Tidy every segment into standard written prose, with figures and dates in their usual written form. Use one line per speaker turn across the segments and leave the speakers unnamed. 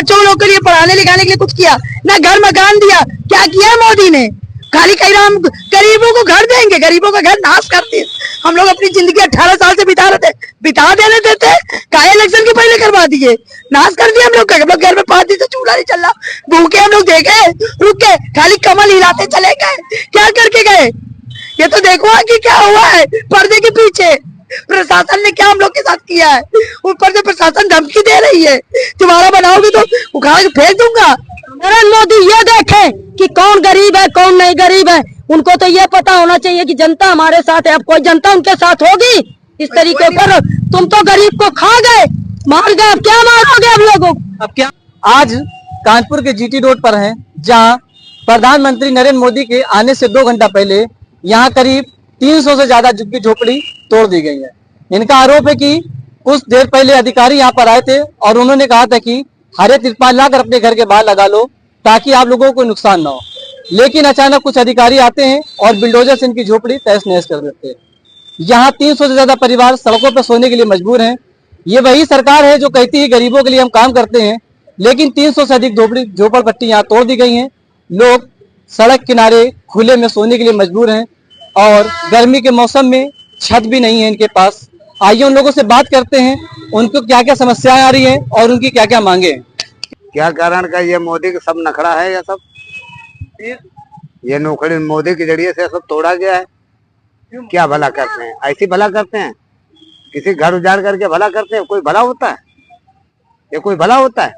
बच्चों लोग के लिए पढ़ाने लिखाने के लिए कुछ किया, ना घर मकान दिया। क्या किया है मोदी ने? खाली कह रहा हम गरीबों को घर देंगे, गरीबों का घर नाश करते हैं। हम लोग अपनी जिंदगी 18 साल से बिता रहे थे, बिता देने देते काहे इलेक्शन के पहले करवा दिए, नाश कर दिया हम लोग घर में 5 दिन से चूल्हा नहीं चल रहा, भूखे हम लोग देखे रुक के, खाली कमल हिलाते चले गए। क्या करके गए? ये तो देखो कि क्या हुआ है पर्दे के पीछे। प्रशासन ने क्या हम लोग के साथ किया है? ऊपर से प्रशासन धमकी दे रही है, तुम्हारा बनाओगे तो उखाड़ के फेंक दूंगा।
नरेंद्र मोदी ये देखे कि कौन गरीब है कौन नहीं गरीब है। उनको तो ये पता होना चाहिए कि जनता हमारे साथ है। अब कोई जनता उनके साथ होगी इस तरीके पर? तुम तो गरीब को खा गए, मार गए, अब क्या मारोगे हम लोगों को?
अब क्या? आज कानपुर के जीटी रोड पर हैं, जहां प्रधानमंत्री नरेंद्र मोदी के आने से 2 घंटा पहले यहां करीब 300 से ज्यादा झुग्गी झोपड़ी तोड़ दी गई है। इनका आरोप है कि कुछ देर पहले अधिकारी यहां पर आए थे और उन्होंने कहा था कि हरे तिरपाल लाकर अपने घर के बाहर लगा लो ताकि आप लोगों को नुकसान ना हो, लेकिन अचानक कुछ अधिकारी आते हैं और बिल्डोजर से इनकी झोपड़ी तहस नहस कर देते हैं। यहाँ 300 से ज्यादा परिवार सड़कों पर सोने के लिए मजबूर हैं। ये वही सरकार है जो कहती है गरीबों के लिए हम काम करते हैं, लेकिन 300 से अधिक झोपड़पट्टी यहाँ तोड़ दी गई हैं। लोग सड़क किनारे खुले में सोने के लिए मजबूर हैं और गर्मी के मौसम में छत भी नहीं है इनके पास। आइए उन लोगों से बात करते हैं, उनको क्या क्या समस्याएं आ रही हैं और उनकी क्या क्या मांगे हैं।
क्या कारण का ये मोदी का सब नखरा है? या सब ये नौकरी मोदी के जरिए से सब तोड़ा गया है। क्या भला करते हैं? ऐसी भला करते हैं? किसी घर उजाड़ करके भला करते हैं? कोई भला होता है? ये कोई भला होता है?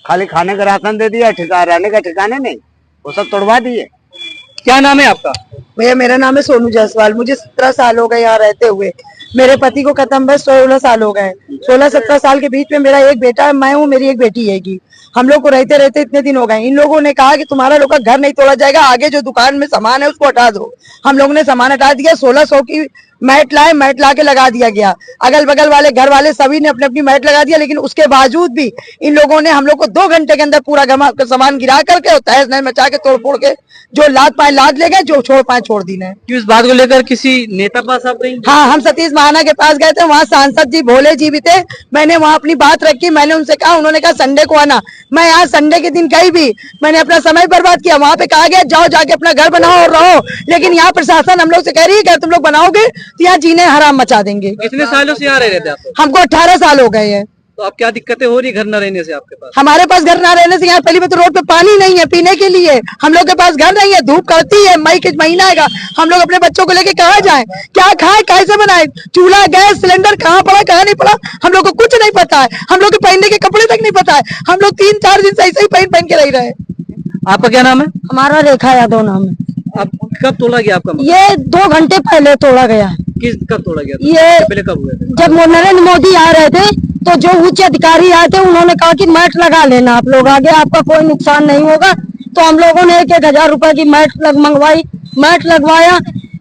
खाली खाने का राशन दे दिया, रहने का ठिकाने नहीं, वो सब तोड़वा दिए।
क्या नाम है आपका?
भैया मेरा नाम है सोनू जायसवाल। मुझे 17 साल हो गए यहाँ रहते हुए। मेरे पति को खत्म बस 16 साल हो गए। 16-17 साल के बीच में मेरा एक बेटा है, मैं हूँ, मेरी एक बेटी है। हम लोग को रहते रहते इतने दिन हो गए। इन लोगों ने कहा कि तुम्हारा लोग का घर नहीं तोड़ा जाएगा, आगे जो दुकान में सामान है उसको हटा दो। हम लोगों ने सामान हटा दिया। 1600 की मैट लाए, मैट ला के लगा दिया गया। अगल बगल वाले घर वाले सभी ने अपनी अपनी मैट लगा दिया, लेकिन उसके बावजूद भी इन लोगों ने हम लोग को 2 घंटे के अंदर पूरा सामान गिरा करके और तहस नहस मचा के तोड़ फोड़ के जो लाद पाए लाद ले गए, जो छोड़ पाए छोड़ दी ने।
इस बात को लेकर किसी नेता पास आप गई?
हाँ, हम सतीश महाना के पास गए थे। वहाँ सांसद जी भोले जी भी थे। मैंने वहाँ अपनी बात रखी, मैंने उनसे कहा, उन्होंने कहा संडे को आना। मैं यहाँ संडे के दिन गई भी, मैंने अपना समय बर्बाद किया। वहाँ पे कहा गया जाओ जाके अपना घर बनाओ और रहो, लेकिन यहाँ प्रशासन हम लोग से कह रही है कि तुम लोग बनाओगे तो यहाँ जीने हराम मचा देंगे।
कितने सालों से यहाँ रह रहे थे आप?
हमको 18 साल हो गए हैं।
तो अब क्या दिक्कतें हो रही घर न रहने से आपके पास?
हमारे पास घर ना रहने से यहाँ पहली बात तो रोड पे पानी नहीं है पीने के लिए। हम लोग के पास घर नहीं है, धूप करती है, मई के महीना आएगा, हम लोग अपने बच्चों को लेके कहाँ जाएं? क्या खाएं, कैसे बनाएं? चूल्हा गैस सिलेंडर कहाँ पड़ा कहाँ नहीं पड़ा हम लोग को कुछ नहीं पता है। हम लोग के पहनने के कपड़े तक नहीं पता है। हम लोग 3-4 दिन से ऐसे ही पहन के रह रहे हैं।
आपका क्या नाम है?
हमारा रेखा यादव नाम है।
आप कब तोड़ा गया आपका?
ये 2 घंटे पहले तोड़ा गया।
कब तोड़ा गया?
ये
पहले कब हुआ?
जब नरेंद्र मोदी आ रहे थे तो जो उच्च अधिकारी आए थे उन्होंने कहा कि मैट लगा लेना आप लोग, आगे आपका कोई नुकसान नहीं होगा। तो हम लोगों ने 1,000 रुपए की मैट मंगवाई, मैट लगवाया।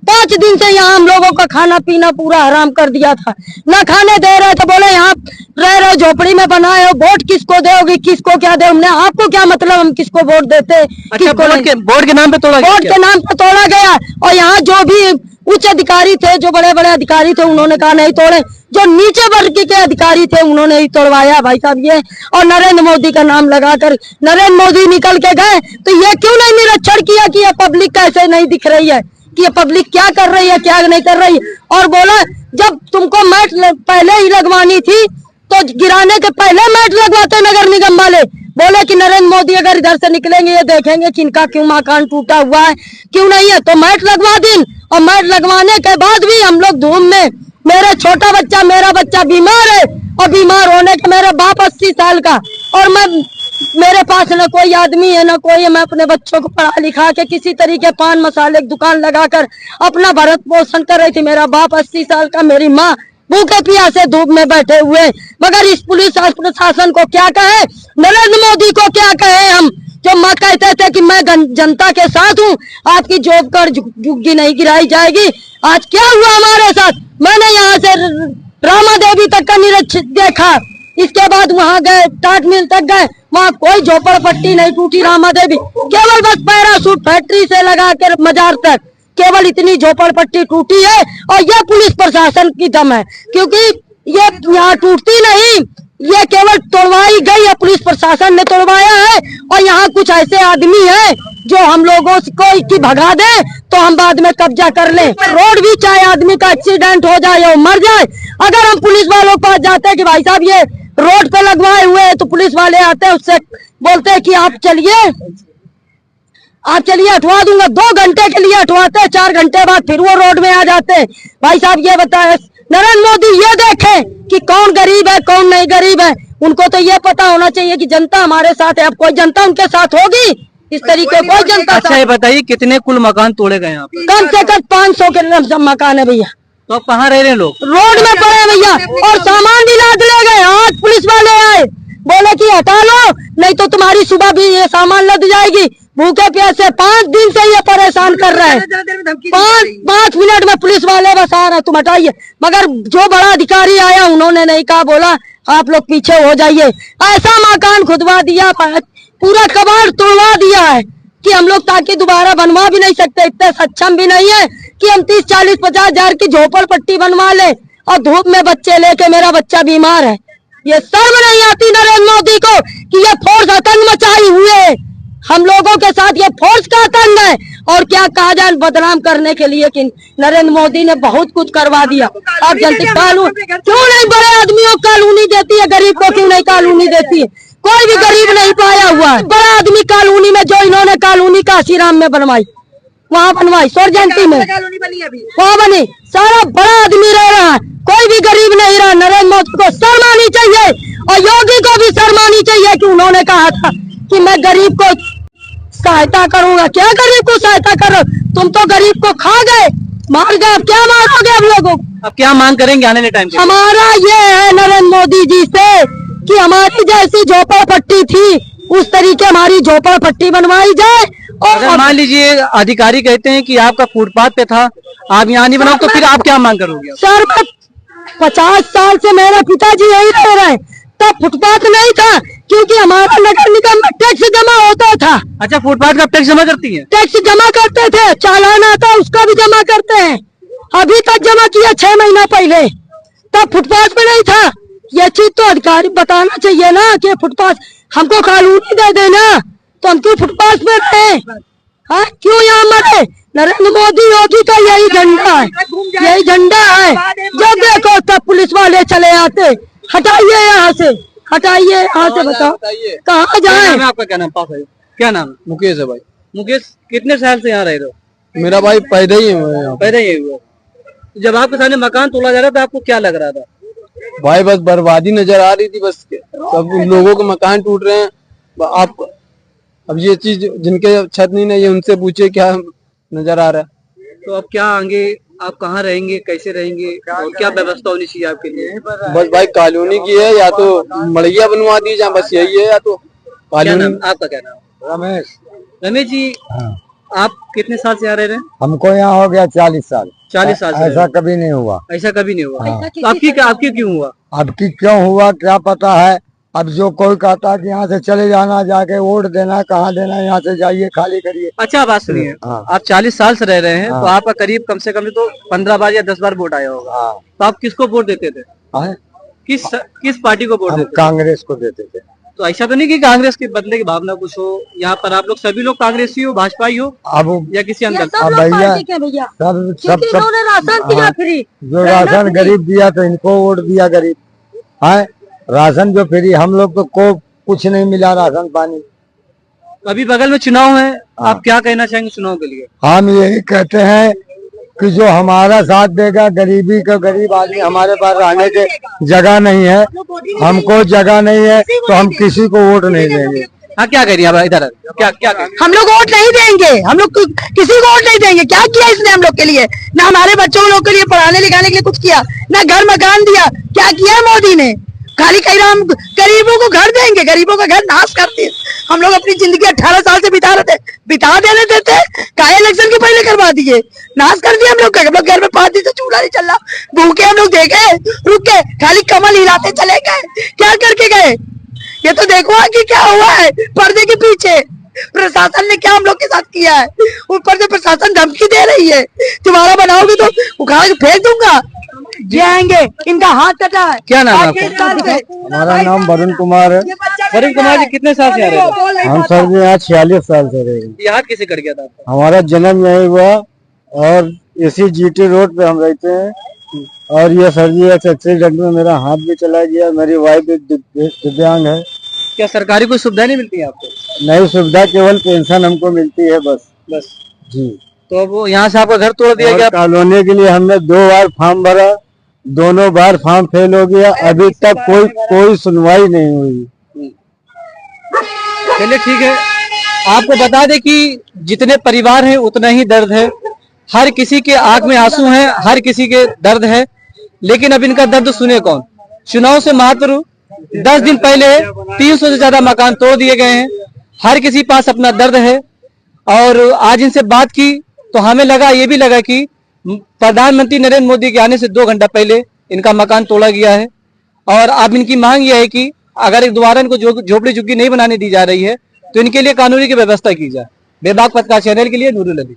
5 दिन से यहाँ हम लोगों का खाना पीना पूरा हराम कर दिया था, न खाने दे रहे थे। बोले यहाँ रह रहे झोपड़ी में बनाए हो, वोट किसको दोगे, किसको क्या दे? हमने आपको क्या मतलब, हम किसको वोट देते?
अच्छा, वोट के नाम पे तोड़ा गया?
वोट के नाम पे तोड़ा गया। और यहाँ जो भी उच्च अधिकारी थे, जो बड़े बड़े अधिकारी थे, उन्होंने कहा नहीं तोड़े। जो नीचे वर्ग के अधिकारी थे उन्होंने ही तोड़वाया भाई साहब ये। और नरेंद्र मोदी का नाम लगाकर नरेंद्र मोदी निकल के गए, तो ये क्यों नहीं निरीक्षण किया कि ये पब्लिक कैसे नहीं दिख रही है, कि ये पब्लिक क्या कर रही है क्या नहीं कर रही। और बोला जब तुमको मैट पहले ही लगवानी थी तो गिराने के पहले मैट लगवाते नगर निगम वाले। बोले कि नरेंद्र मोदी अगर इधर से निकलेंगे ये देखेंगे कि इनका क्यों मकान टूटा हुआ है, क्यों नहीं है, तो मैट लगवा दी। और मैट लगवाने के बाद भी हम लोग धूम में, मेरा छोटा बच्चा, मेरा बच्चा बीमार है, और बीमार होने के मेरा बाप 80 साल का, और मैं मेरे पास न कोई आदमी है न कोई है। मैं अपने बच्चों को पढ़ा लिखा के किसी तरीके पान मसाले की दुकान लगाकर अपना भरण पोषण कर रही थी। मेरा बाप 80 साल का, मेरी माँ भूखे प्यासे धूप में बैठे हुए। मगर इस पुलिस प्रशासन को क्या कहे, नरेंद्र मोदी को क्या कहे हम, जो माँ कहते थे कि मैं जनता के साथ हूँ, आपकी जॉब कर झुग्गी नहीं गिराई जाएगी। आज क्या हुआ हमारे साथ? मैंने यहाँ से रामा देवी तक का निरीक्षण देखा, इसके बाद वहाँ गए, टाट मिल तक गए, वहाँ कोई झोपड़पट्टी नहीं टूटी। रामा देवी केवल बस पैरासूट फैक्ट्री से लगा कर मजार तक केवल इतनी झोपड़पट्टी टूटी है। और यह पुलिस प्रशासन की दम है, क्योंकि ये यहाँ टूटती नहीं, ये केवल तोड़वाई गई है, पुलिस प्रशासन ने तोड़वाया है। और यहाँ कुछ ऐसे आदमी हैं जो हम लोगों को की भगा दे तो हम बाद में कब्जा कर ले। रोड भी चाहे आदमी का एक्सीडेंट हो जाए या मर जाए, अगर हम पुलिस वालों के पास जाते हैं कि भाई साहब ये रोड पे लगवाए हुए हैं, तो पुलिस वाले आते हैं, उससे बोलते हैं कि आप चलिए हटवा दूंगा। 2 घंटे के लिए हटवाते हैं, 4 घंटे बाद फिर वो रोड में आ जाते हैं। भाई साहब ये बताए नरेंद्र मोदी ये देखें कि कौन गरीब है कौन नहीं गरीब है। उनको तो ये पता होना चाहिए कि जनता हमारे साथ है। अब कोई जनता उनके साथ होगी? इस तरीके कोई जनता।
अच्छा ये बताइए कितने कुल मकान तोड़े गए यहाँ पे?
कम से कम 500 के मकान है भैया।
तो अब कहाँ रह रहे हैं लोग?
रोड में पड़े भैया, और सामान भी लाद ले गए। आज पुलिस वाले आए, बोले कि हटा लो नहीं तो तुम्हारी सुबह भी ये सामान लद जाएगी। भूखे प्यासे 5 दिन से ये परेशान कर रहे हैं। 5 मिनट में पुलिस वाले बस आ रहे हैं, तुम हटाइए। मगर जो बड़ा अधिकारी आया उन्होंने नहीं कहा, बोला आप लोग पीछे हो जाइए। ऐसा मकान खुदवा दिया, पूरा कबाड़ तोड़वा दिया है कि हम लोग ताकि दोबारा बनवा भी नहीं सकते। इतने सक्षम भी नहीं है कि हम 30, 40, 50 हजार की झोपड़पट्टी बनवा ले। और धूप में बच्चे लेके, मेरा बच्चा बीमार है। ये शर्म नहीं आती नरेंद्र मोदी को कि ये फोर्स आतंक मचाई हुए हम लोगों के साथ। ये फोर्स का आतंक है। और क्या कहा जाए बदनाम करने के लिए कि नरेंद्र मोदी ने बहुत कुछ करवा दिया। अब जनता कानून क्यों नहीं बड़े आदमियों को कॉलोनी देती है, गरीब को क्यों नहीं कॉलोनी देती है? कोई भी गरीब नहीं पाया हुआ है। बड़ा आदमी कॉलोनी में, जो इन्होंने कॉलोनी काशीराम में बनवाई, वहाँ बनवाई, सोर जयंती में वहाँ बनी, सारा बड़ा आदमी रह रहा है, कोई भी गरीब नहीं रहा। नरेंद्र मोदी को शर्म आनी चाहिए और योगी को भी शर्म आनी चाहिए कि उन्होंने कहा था कि मैं गरीब को सहायता करूंगा। क्या गरीब को सहायता करो? तुम तो गरीब को खा गए, मार गए। अब क्या मारोगे हम लोगों को?
अब क्या मांग करेंगे आने वाले टाइम पे?
हमारा ये है नरेंद्र मोदी जी से कि हमारी जैसी झोपड़पट्टी थी उस तरीके हमारी झोपड़पट्टी बनवाई जाए।
अगर मान लीजिए अधिकारी कहते हैं कि आपका फुटपाथ पे था, आप यहाँ नहीं बनाओ, तो फिर आप क्या मांग करोगे?
सर 50 साल से मेरे पिताजी यही रह रहे हैं, तब फुटपाथ नहीं था क्योंकि हमारा नगर निगम में टैक्स जमा होता था।
अच्छा फुटपाथ का टैक्स जमा करती है?
टैक्स जमा करते थे, चालान आता उसका भी जमा करते हैं। अभी तक जमा किया 6 महीना पहले, तब फुटपाथ पे नहीं था। ये चीज तो अधिकारी बताना चाहिए ना कि फुटपाथ हमको कॉलोनी दे देना, तो हम क्यों फुटपाथ पे रहे? हाँ क्यों यहाँ मरे? नरेंद्र मोदी योगी का यही झंडा है, यही झंडा है। जब देखो तब पुलिस वाले चले आते, हटाइए यहाँ से, हटाइए यहाँ से। बताओ कहाँ जाए?
आपका क्या नाम? पास है क्या नाम?
मुकेश है भाई।
मुकेश कितने साल से यहाँ रह रहे हो?
मेरा भाई पैदा ही है।
पहले ही हुआ। जब आपके सामने मकान तोड़ा जा रहा था आपको क्या लग रहा था?
भाई बस बर्बादी नजर आ रही थी, बस सब लोगों के मकान टूट रहे हैं। आप अब ये चीज जिनके छत नहीं है उनसे पूछे क्या नजर आ रहा है।
तो अब क्या आगे आप कहाँ रहेंगे, कैसे रहेंगे और क्या व्यवस्था होनी चाहिए आपके लिए?
बस भाई कॉलोनी की है, या तो मड़िया बनवा दी जाए, बस यही है। या तो
क्या
कॉलोनी।
नाम आपका? क्या नाम?
रमेश।
रमेश जी आप कितने साल से यहाँ रह रहे हैं?
हमको यहाँ हो गया 40 साल।
40 साल से?
ऐसा कभी नहीं हुआ।
ऐसा कभी नहीं हुआ। तो आपकी क्यों हुआ?
अब की क्यों हुआ क्या पता है। अब जो कोई कहता है कि यहाँ से चले जाना, जाके वोट देना, कहाँ देना, यहाँ से जाइए खाली करिए।
अच्छा बात सुनिए,
हाँ।
आप 40 साल से रह रहे हैं, तो आपका करीब कम से कम तो 15 बार या 10 बार वोट आया होगा।
हाँ।
तो आप किसको वोट देते थे?
हाँ?
किस पार्टी को वोट
हम
देते थे?
कांग्रेस को देते थे।
तो ऐसा तो नहीं कि कांग्रेस के बदले की भावना कुछ हो? यहाँ पर आप लोग सभी लोग कांग्रेसी हो, भाजपा ही हो
अब
या किसी अंदर?
सब लोग पार्टी के भैया,
सब
क्योंकि इन्होंने राशन दिया फ्री।
जो राशन गरीब दिया तो इनको वोट दिया गरीब है। राशन जो फ्री, हम लोग को कुछ नहीं मिला राशन पानी।
अभी बगल में चुनाव है, आप क्या कहना चाहेंगे चुनाव के लिए?
हम यही कहते हैं कि जो हमारा साथ देगा, गरीबी का गरीब आदमी, हमारे पास रहने के जगह नहीं है, हमको जगह नहीं है, तो हम किसी को वोट नहीं देंगे।
हाँ क्या कह रही है इधर? क्या
हम लोग वोट नहीं देंगे, हम लोग किसी को वोट नहीं देंगे। क्या किया इसने हम लोग के लिए? ना हमारे बच्चों लोग के लिए पढ़ाने लिखाने के लिए कुछ किया, ना घर मकान दिया। क्या किया है मोदी ने? खाली कह रहा हम गरीबों को घर देंगे, गरीबों का घर नाश करते हैं। हम लोग अपनी जिंदगी 18 साल से बिता रहे थे, बिता देने देते काय इलेक्शन के पहले करवा दिए, नाश कर दिया हम लोग। घर में 5 दिन से चूल्हा नहीं चल रहा, भूखे हम लोग देखे, रुक के खाली कमल हिलाते चले गए। क्या करके गए? ये तो देखो कि क्या हुआ है पर्दे के पीछे। प्रशासन ने क्या हम लोग के साथ किया है? ऊपर से प्रशासन धमकी दे रही है, तुम्हारा बनाओगे तो उखाड़ के फेंक दूंगा। ये आएंगे, इनका हाथ कटा है।
क्या नाम है
25 साल से।
हमारा नाम वरुण कुमार है।
वरुण कुमार जी कितने साल से आ रहे थे?
हम सर जी यहाँ 46 साल से रहे।
ये हाथ कैसे कट गया था आपका?
हमारा जन्म यही हुआ और इसी जीटी रोड पे हम रहते हैं। और ये सर जी एक एक्सीडेंट में मेरा हाथ भी चला गया। मेरी वाइफ एक दिव्यांग है।
क्या सरकारी कोई सुविधा नहीं मिलती है आपको?
नई सुविधा केवल पेंशन हमको मिलती है बस। जी।
तो अब यहाँ से आपका घर तोड़ दिया
और
गया?
कॉलोनी के लिए हमने 2 बार फॉर्म भरा, दोनों बार फॉर्म फेल हो गया। अभी तक कोई सुनवाई नहीं हुई।
चलिए ठीक है, आपको बता दें कि जितने परिवार हैं उतना ही दर्द है। हर किसी के आंख में आंसू हैं, हर किसी के दर्द है, लेकिन अब इनका दर्द सुने कौन। चुनाव से मात्र 10 दिन पहले 300 से ज्यादा मकान तोड़ दिए गए हैं। हर किसी पास अपना दर्द है और आज इनसे बात की तो हमें लगा, ये भी लगा कि प्रधानमंत्री नरेंद्र मोदी के आने से 2 घंटा पहले इनका मकान तोड़ा गया है। और अब इनकी मांग यह है कि अगर दोबारा इनको झोपड़ी झुग्गी नहीं बनाने दी जा रही है तो इनके लिए कानूनी की व्यवस्था की जाए। बेबाक पत्रकार चैनल के लिए नूरुल अली।